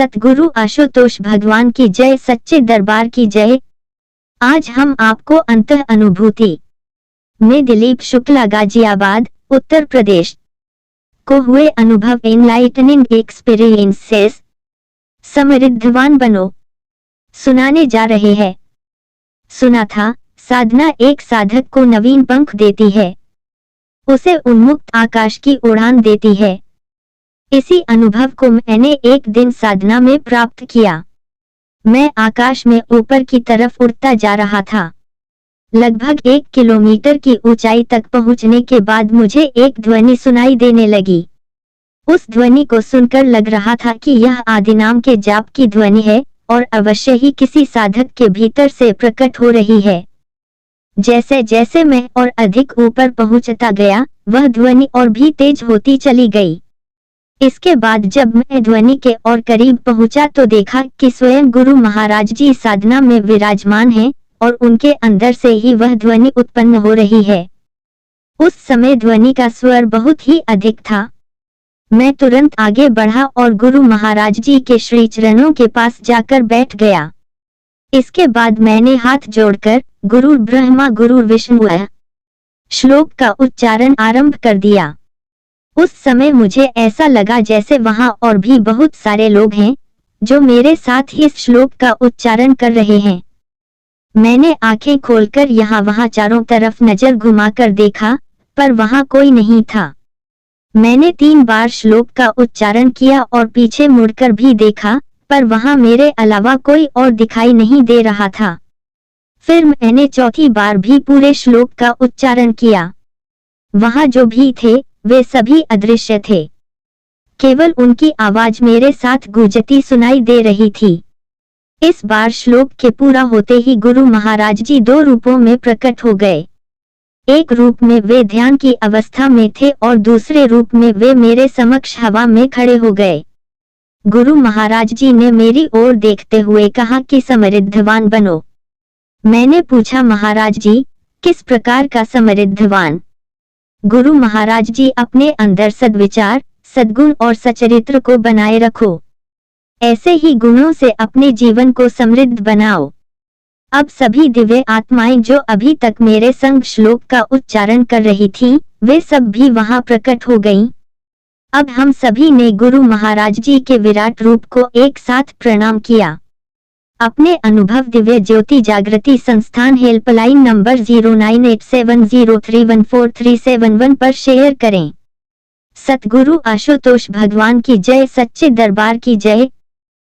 सतगुरु आशुतोष भगवान की जय, सच्चे दरबार की जय। आज हम आपको अंतः अनुभूति में दिलीप शुक्ला गाजियाबाद उत्तर प्रदेश को हुए अनुभव एनलाइटनिंग एक्सपीरियंसेस समृद्धवान बनो सुनाने जा रहे हैं। सुना था, साधना एक साधक को नवीन पंख देती है, उसे उन्मुक्त आकाश की उड़ान देती है। इसी अनुभव को मैंने एक दिन साधना में प्राप्त किया। मैं आकाश में ऊपर की तरफ उड़ता जा रहा था। लगभग 1 किलोमीटर की ऊंचाई तक पहुंचने के बाद मुझे एक ध्वनि सुनाई देने लगी। उस ध्वनि को सुनकर लग रहा था कि यह आदिनाम के जाप की ध्वनि है और अवश्य ही किसी साधक के भीतर से प्रकट हो रही है। जैसे जैसे मैं और अधिक ऊपर पहुंचता गया, वह ध्वनि और भी तेज होती चली गई। इसके बाद जब मैं ध्वनि के और करीब पहुंचा तो देखा कि स्वयं गुरु महाराज जी साधना में विराजमान हैं और उनके अंदर से ही वह ध्वनि उत्पन्न हो रही है। उस समय ध्वनि का स्वर बहुत ही अधिक था। मैं तुरंत आगे बढ़ा और गुरु महाराज जी के श्री चरणों के पास जाकर बैठ गया। इसके बाद मैंने हाथ जोड़कर गुरु ब्रह्मा गुरु विष्णु श्लोक का उच्चारण आरंभ कर दिया। उस समय मुझे ऐसा लगा जैसे वहां और भी बहुत सारे लोग हैं जो मेरे साथ ही इस श्लोक का उच्चारण कर रहे हैं। मैंने आंखें खोलकर यहाँ वहां चारों तरफ नजर घुमाकर देखा, पर वहां कोई नहीं था। मैंने 3 बार श्लोक का उच्चारण किया और पीछे मुड़कर भी देखा, पर वहां मेरे अलावा कोई और दिखाई नहीं दे रहा था। फिर मैंने चौथी बार भी पूरे श्लोक का उच्चारण किया। वहां जो भी थे वे सभी अदृश्य थे, केवल उनकी आवाज मेरे साथ गूंजती सुनाई दे रही थी। इस बार श्लोक के पूरा होते ही गुरु महाराज जी 2 रूपों में प्रकट हो गए। एक रूप में वे ध्यान की अवस्था में थे और दूसरे रूप में वे मेरे समक्ष हवा में खड़े हो गए। गुरु महाराज जी ने मेरी ओर देखते हुए कहा कि समृद्धवान बनो। मैंने पूछा, महाराज जी किस प्रकार का समृद्धवान? गुरु महाराज जी अपने अंदर सद्विचार, सद्गुण और सचरित्र को बनाए रखो। ऐसे ही गुणों से अपने जीवन को समृद्ध बनाओ। अब सभी दिव्य आत्माएं जो अभी तक मेरे संग श्लोक का उच्चारण कर रही थीं, वे सब भी वहां प्रकट हो गईं। अब हम सभी ने गुरु महाराज जी के विराट रूप को एक साथ प्रणाम किया। अपने अनुभव दिव्य ज्योति जागृति संस्थान हेल्पलाइन नंबर 0987031437 पर शेयर करें। सतगुरु आशुतोष भगवान की जय, सच्चे दरबार की जय।